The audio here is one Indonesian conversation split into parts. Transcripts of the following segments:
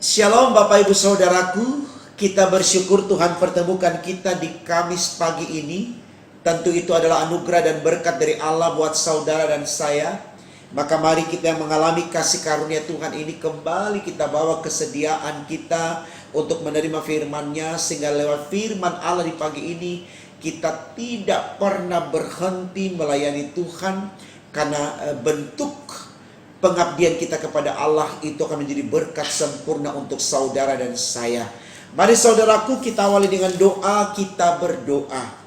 Shalom Bapak Ibu Saudaraku, kita bersyukur Tuhan pertemukan kita di Kamis pagi ini. Tentu itu adalah anugerah dan berkat dari Allah buat saudara dan saya. Maka mari kita yang mengalami kasih karunia Tuhan ini kembali kita bawa kesediaan kita untuk menerima firman-Nya, sehingga lewat firman Allah di pagi ini kita tidak pernah berhenti melayani Tuhan, karena bentuk pengabdian kita kepada Allah itu akan menjadi berkat sempurna untuk saudara dan saya. Mari saudaraku, kita awali dengan doa. Kita berdoa.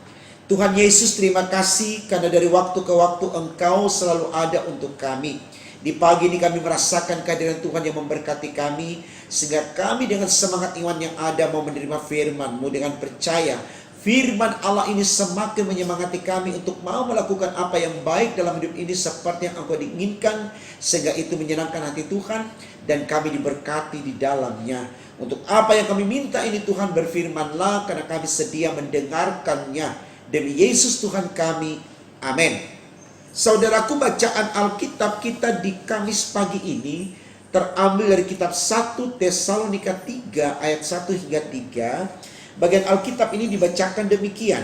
Tuhan Yesus, terima kasih karena dari waktu ke waktu Engkau selalu ada untuk kami. Di pagi ini kami merasakan kehadiran Tuhan yang memberkati kami, sehingga kami dengan semangat iman yang ada mau menerima firman-Mu dengan percaya. Firman Allah ini semakin menyemangati kami untuk mau melakukan apa yang baik dalam hidup ini seperti yang Engkau diinginkan, sehingga itu menyenangkan hati Tuhan dan kami diberkati di dalamnya. Untuk apa yang kami minta ini Tuhan, berfirman-Lah, karena kami sedia mendengarkannya. Demi Yesus Tuhan kami, amin. Saudaraku, bacaan Alkitab kita di Kamis pagi ini terambil dari kitab 1 Tesalonika 3 ayat 1 hingga 3. Bagian Alkitab ini dibacakan demikian.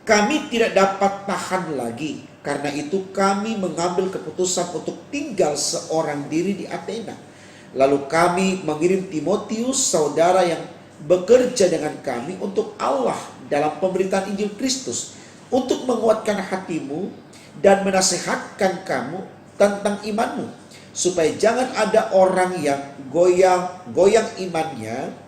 Kami tidak dapat tahan lagi, karena itu kami mengambil keputusan untuk tinggal seorang diri di Athena. Lalu kami mengirim Timotius, saudara yang bekerja dengan kami untuk Allah dalam pemberitaan Injil Kristus, untuk menguatkan hatimu dan menasehatkan kamu tentang imanmu, supaya jangan ada orang yang goyang imannya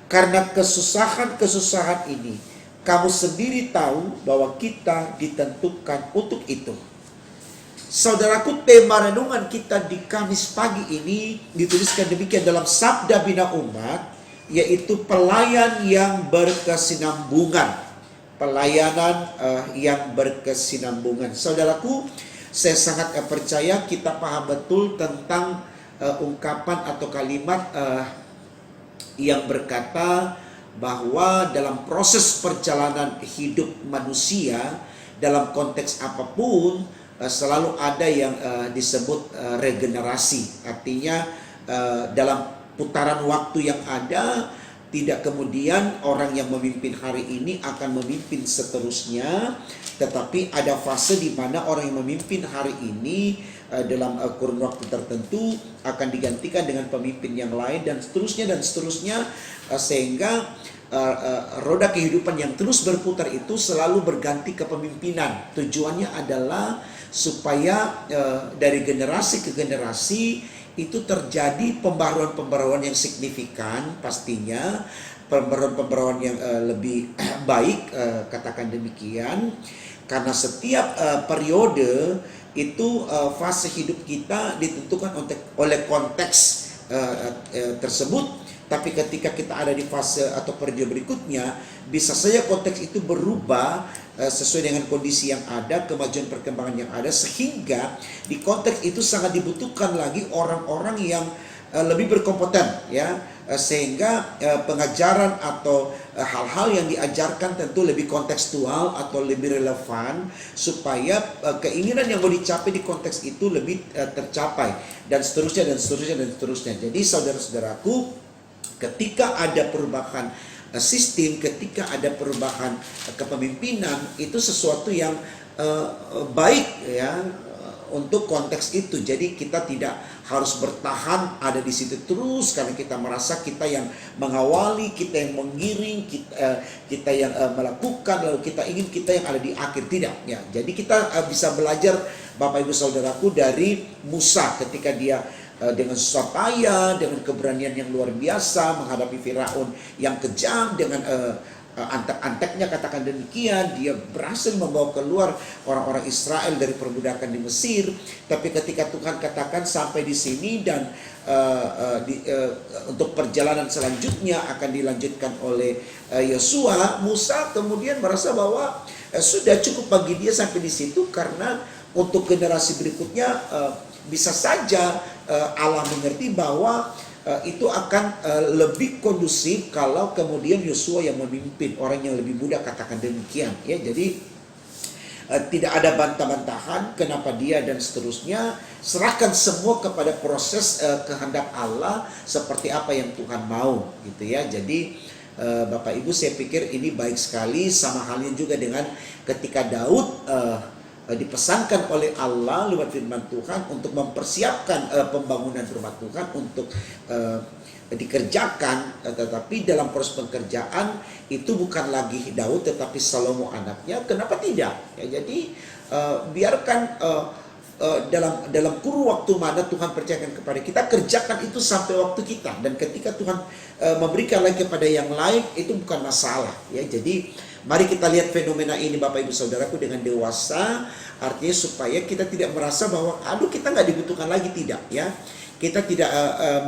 karena kesusahan-kesusahan ini. Kamu sendiri tahu bahwa kita ditentukan untuk itu. Saudaraku, tema renungan kita di Kamis pagi ini dituliskan demikian dalam Sabda Bina Umat, yaitu pelayan yang berkesinambungan. Pelayanan yang berkesinambungan. Saudaraku, saya sangat percaya kita paham betul tentang ungkapan atau kalimat yang berkata bahwa dalam proses perjalanan hidup manusia, dalam konteks apapun, selalu ada yang disebut regenerasi. Artinya dalam putaran waktu yang ada, tidak kemudian orang yang memimpin hari ini akan memimpin seterusnya, tetapi ada fase di mana orang yang memimpin hari ini dalam kurun waktu tertentu akan digantikan dengan pemimpin yang lain, dan seterusnya, sehingga roda kehidupan yang terus berputar itu selalu berganti kepemimpinan. Tujuannya adalah supaya dari generasi ke generasi itu terjadi pembaruan-pembaruan yang signifikan, pastinya pembaruan-pembaruan yang lebih baik, katakan demikian. Karena setiap periode itu fase hidup kita ditentukan oleh konteks tersebut. Tapi ketika kita ada di fase atau periode berikutnya, bisa saja konteks itu berubah sesuai dengan kondisi yang ada, kemajuan perkembangan yang ada, sehingga di konteks itu sangat dibutuhkan lagi orang-orang yang lebih berkompeten, ya, sehingga pengajaran atau hal-hal yang diajarkan tentu lebih kontekstual atau lebih relevan, supaya keinginan yang mau dicapai di konteks itu lebih tercapai, dan seterusnya. Jadi saudara-saudaraku, ketika ada perubahan sistem, ketika ada perubahan kepemimpinan, itu sesuatu yang baik, ya, untuk konteks itu. Jadi kita tidak harus bertahan ada di situ terus karena kita merasa kita yang mengawali, kita yang menggiring, kita yang melakukan, lalu kita ingin kita yang ada di akhir. Tidak, ya. Jadi kita bisa belajar, Bapak Ibu Saudaraku, dari Musa ketika dia dengan susah payah, dengan keberanian yang luar biasa menghadapi Firaun yang kejam, dengan antek-anteknya, katakan demikian, dia berhasil membawa keluar orang-orang Israel dari perbudakan di Mesir. Tapi ketika Tuhan katakan sampai di sini dan untuk perjalanan selanjutnya akan dilanjutkan oleh Yosua, Musa kemudian merasa bahwa sudah cukup bagi dia sampai di situ, karena untuk generasi berikutnya bisa saja Allah mengerti bahwa itu akan lebih kondusif kalau kemudian Yosua yang memimpin, orang yang lebih muda, katakan demikian, ya. Jadi tidak ada bantah-bantahan kenapa dia dan seterusnya. Serahkan semua kepada proses kehendak Allah seperti apa yang Tuhan mau gitu ya. Jadi Bapak Ibu, saya pikir ini baik sekali, sama halnya juga dengan ketika Daud dipesankan oleh Allah lewat firman Tuhan untuk mempersiapkan pembangunan rumah Tuhan untuk dikerjakan, tetapi dalam proses pekerjaan itu bukan lagi Daud tetapi Salomo anaknya. Kenapa tidak? Ya, jadi biarkan dalam kurun waktu mana Tuhan percayakan kepada kita, kerjakan itu sampai waktu kita, dan ketika Tuhan memberikan lagi kepada yang lain itu bukan masalah ya. Jadi mari kita lihat fenomena ini Bapak Ibu Saudaraku dengan dewasa, artinya supaya kita tidak merasa bahwa aduh kita nggak dibutuhkan lagi, tidak ya. Kita tidak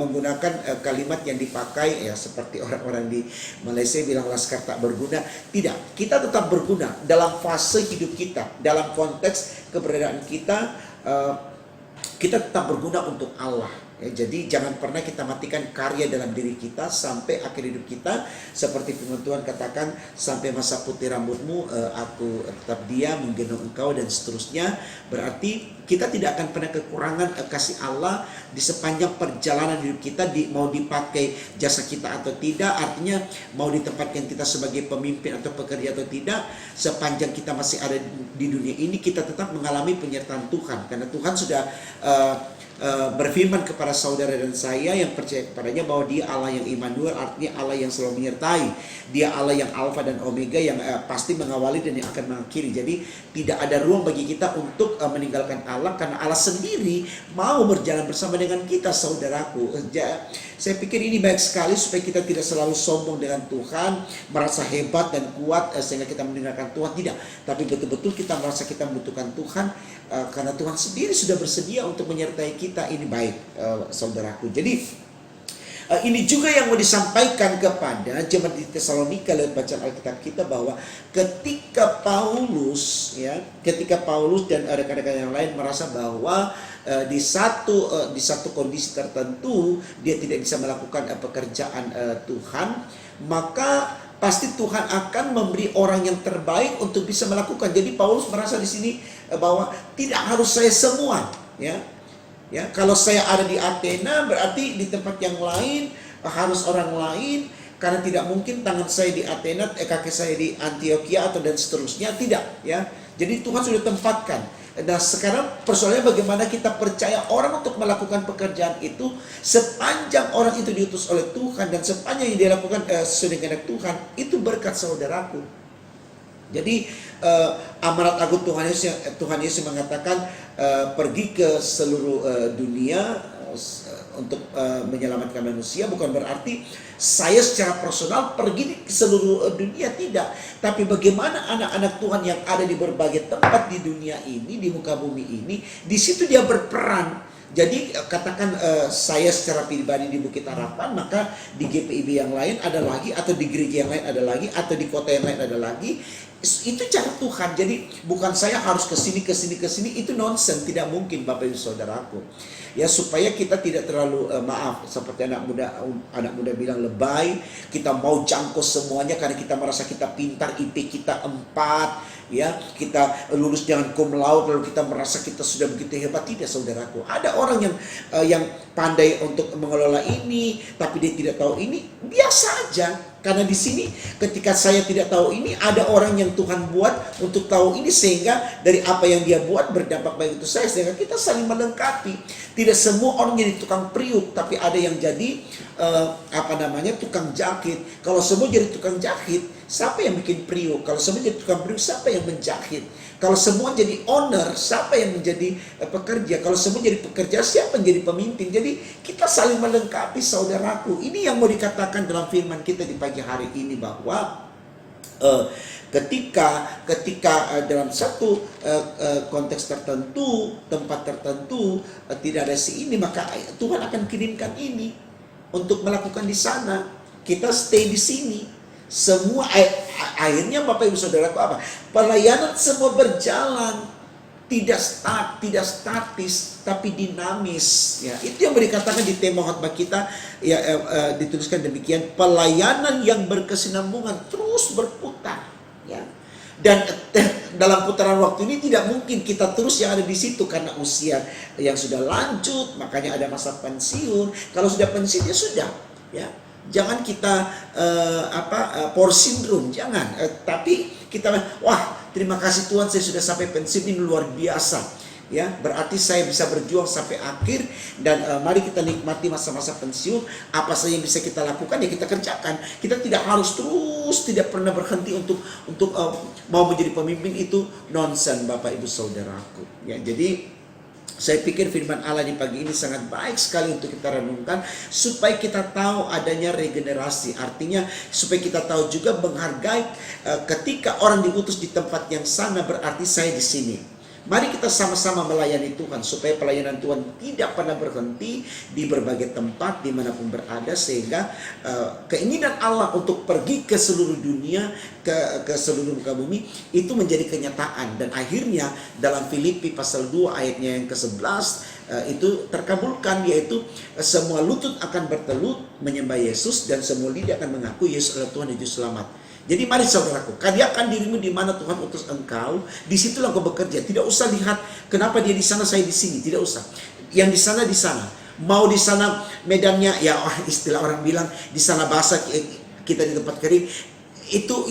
menggunakan kalimat yang dipakai ya seperti orang-orang di Malaysia bilang laskar tak berguna. Tidak, kita tetap berguna dalam fase hidup kita, dalam konteks keberadaan kita, kita tetap berguna untuk Allah. Ya, jadi jangan pernah kita matikan karya dalam diri kita sampai akhir hidup kita. Seperti firman Tuhan katakan, sampai masa putih rambutmu aku tetap dia menggendong engkau, dan seterusnya. Berarti kita tidak akan pernah kekurangan kasih Allah di sepanjang perjalanan hidup kita, mau dipakai jasa kita atau tidak. Artinya mau ditempatkan kita sebagai pemimpin atau pekerja atau tidak, sepanjang kita masih ada di dunia ini, kita tetap mengalami penyertaan Tuhan. Karena Tuhan sudah berfirman kepada saudara dan saya yang percaya kepadanya bahwa dia Allah yang Immanuel, artinya Allah yang selalu menyertai. Dia Allah yang Alfa dan Omega, yang pasti mengawali dan yang akan mengakhiri. Jadi tidak ada ruang bagi kita untuk meninggalkan Allah, karena Allah sendiri mau berjalan bersama dengan kita, saudaraku. Saya pikir ini baik sekali supaya kita tidak selalu sombong dengan Tuhan, merasa hebat dan kuat sehingga kita meninggalkan Tuhan. Tidak, tapi betul-betul kita merasa kita membutuhkan Tuhan, karena Tuhan sendiri sudah bersedia untuk menyertai kita. Ini baik, saudaraku. Jadi ini juga yang mau disampaikan kepada jemaat di Tesalonika lewat bacaan Alkitab kita, bahwa ketika Paulus dan rekan-rekan yang lain merasa bahwa di satu kondisi tertentu dia tidak bisa melakukan pekerjaan Tuhan, maka pasti Tuhan akan memberi orang yang terbaik untuk bisa melakukan. Jadi Paulus merasa di sini bahwa tidak harus saya semua, ya, kalau saya ada di Athena berarti di tempat yang lain harus orang lain, karena tidak mungkin tangan saya di Athena, kaki saya di Antioquia atau dan seterusnya, tidak ya. Jadi Tuhan sudah tempatkan. Nah sekarang persoalannya bagaimana kita percaya orang untuk melakukan pekerjaan itu sepanjang orang itu diutus oleh Tuhan, dan sepanjang yang dia lakukan sesuai dengan Tuhan, itu berkat, saudaraku. Jadi amanat agung Tuhan Yesus mengatakan pergi ke seluruh dunia untuk menyelamatkan manusia. Bukan berarti saya secara personal pergi ke seluruh dunia, tidak. Tapi bagaimana anak-anak Tuhan yang ada di berbagai tempat di dunia ini, di muka bumi ini, di situ dia berperan. Jadi katakan saya secara pribadi di Bukit Harapan, maka di GPIB yang lain ada lagi, atau di gereja yang lain ada lagi, atau di kota yang lain ada lagi. Itu cara Tuhan. Jadi bukan saya harus ke sini, itu nonsen, tidak mungkin Bapak Ibu Saudaraku. Ya, supaya kita tidak terlalu maaf seperti anak muda bilang lebay, kita mau jangkau semuanya karena kita merasa kita pintar, IP kita 4, ya, kita lulus dengan cum laude lalu kita merasa kita sudah begitu hebat. Tidak, saudaraku. Ada orang yang pandai untuk mengelola ini, tapi dia tidak tahu ini, biasa aja. Karena di sini ketika saya tidak tahu ini, ada orang yang Tuhan buat untuk tahu ini, sehingga dari apa yang dia buat berdampak baik untuk saya, sehingga kita saling melengkapi. Tidak semua orang jadi tukang priuk, tapi ada yang jadi tukang jahit. Kalau semua jadi tukang jahit, siapa yang bikin priuk? Kalau semua jadi tukang priuk, siapa yang menjahit? Kalau semua jadi owner, siapa yang menjadi pekerja? Kalau semua jadi pekerja, siapa yang jadi pemimpin? Jadi kita saling melengkapi, saudaraku. Ini yang mau dikatakan dalam firman kita di pagi hari ini, bahwa ketika dalam satu konteks tertentu, tempat tertentu tidak ada si ini, maka Tuhan akan kirimkan ini untuk melakukan di sana. Kita stay di sini. Semua akhirnya Bapak Ibu Saudaraku apa? Pelayanan semua berjalan, tidak statis tapi dinamis. Ya, itu yang dikatakan di tema khotbah kita, ya, dituliskan demikian, pelayanan yang berkesinambungan terus berputar. Ya. Dan dalam putaran waktu ini tidak mungkin kita terus yang ada di situ karena usia yang sudah lanjut, makanya ada masa pensiun. Kalau sudah pensiun ya sudah, ya. Jangan kita poor syndrome, jangan. Tapi kita, wah terima kasih Tuhan saya sudah sampai pensiun, ini luar biasa. Ya, berarti saya bisa berjuang sampai akhir dan mari kita nikmati masa-masa pensiun. Apa saja yang bisa kita lakukan ya kita kerjakan. Kita tidak harus terus tidak pernah berhenti untuk mau menjadi pemimpin, itu nonsen Bapak Ibu Saudaraku. Ya, jadi saya pikir firman Allah di pagi ini sangat baik sekali untuk kita renungkan supaya kita tahu adanya regenerasi. Artinya supaya kita tahu juga menghargai ketika orang diutus di tempat yang sana, berarti saya di sini. Mari kita sama-sama melayani Tuhan supaya pelayanan Tuhan tidak pernah berhenti di berbagai tempat dimanapun berada, sehingga keinginan Allah untuk pergi ke seluruh dunia, ke seluruh muka bumi itu menjadi kenyataan. Dan akhirnya dalam Filipi pasal 2 ayatnya yang ke-11 itu terkabulkan, yaitu semua lutut akan bertelut menyembah Yesus dan semua lidah akan mengaku Yesus adalah Tuhan dan Juru Selamat. Jadi mari saudaraku, karyakan dirimu di mana Tuhan utus engkau, disitulah kau bekerja. Tidak usah lihat kenapa dia di sana, saya di sini, tidak usah. Yang di sana di sana. Mau di sana medannya, ya istilah orang bilang di sana basah, kita di tempat kering. Itu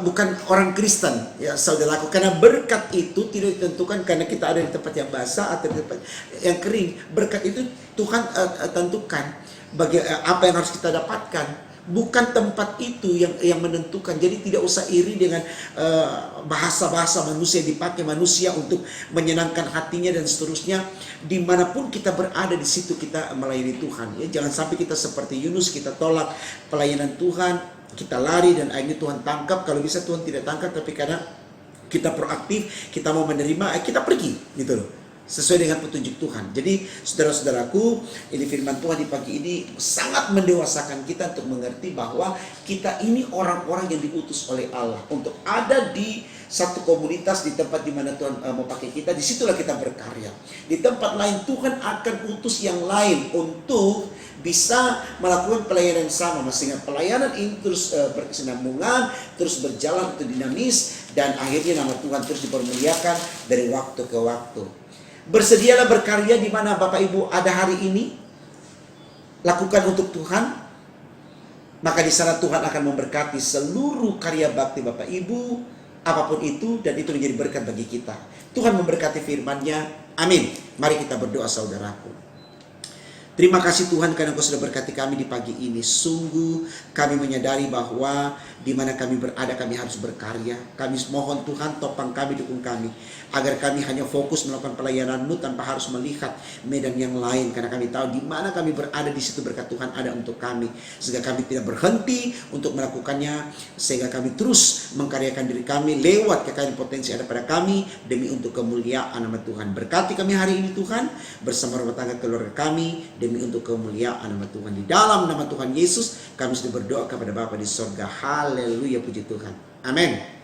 bukan orang Kristen, ya saudaraku. Karena berkat itu tidak ditentukan karena kita ada di tempat yang basah atau di tempat yang kering. Berkat itu Tuhan tentukan apa yang harus kita dapatkan. Bukan tempat itu yang menentukan. Jadi tidak usah iri dengan bahasa-bahasa manusia, dipakai manusia untuk menyenangkan hatinya dan seterusnya. Dimanapun kita berada, di situ kita melayani Tuhan. Ya, jangan sampai kita seperti Yunus, kita tolak pelayanan Tuhan, kita lari dan akhirnya Tuhan tangkap. Kalau bisa Tuhan tidak tangkap, tapi karena kita proaktif, kita mau menerima, kita pergi, gitu loh. Sesuai dengan petunjuk Tuhan. Jadi saudara-saudaraku, ini firman Tuhan di pagi ini sangat mendewasakan kita untuk mengerti bahwa kita ini orang-orang yang diutus oleh Allah untuk ada di satu komunitas, di tempat di mana Tuhan mau pakai kita. Disitulah kita berkarya. Di tempat lain Tuhan akan utus yang lain untuk bisa melakukan pelayanan yang sama. Sehingga pelayanan ini terus berkesinambungan, terus berjalan, itu dinamis, dan akhirnya nama Tuhan terus dipermuliakan dari waktu ke waktu. Bersedialah berkarya di mana Bapak Ibu ada hari ini. Lakukan untuk Tuhan. Maka di sana Tuhan akan memberkati seluruh karya bakti Bapak Ibu, apapun itu, dan itu menjadi berkat bagi kita. Tuhan memberkati firman-Nya. Amin. Mari kita berdoa saudaraku. Terima kasih Tuhan karena Engkau sudah berkati kami di pagi ini. Sungguh kami menyadari bahwa di mana kami berada kami harus berkarya. Kami mohon Tuhan topang kami, dukung kami, agar kami hanya fokus melakukan pelayanan-Mu tanpa harus melihat medan yang lain. Karena kami tahu di mana kami berada, di situ berkat Tuhan ada untuk kami. Sehingga kami tidak berhenti untuk melakukannya. Sehingga kami terus mengkaryakan diri kami lewat kekayaan potensi ada pada kami, demi untuk kemuliaan nama Tuhan. Berkati kami hari ini Tuhan, bersama rumah tangga keluarga kami, demi untuk kemuliaan nama Tuhan. Di dalam nama Tuhan Yesus kami sudah berdoa kepada Bapa di sorga. Haleluya, puji Tuhan. Amin.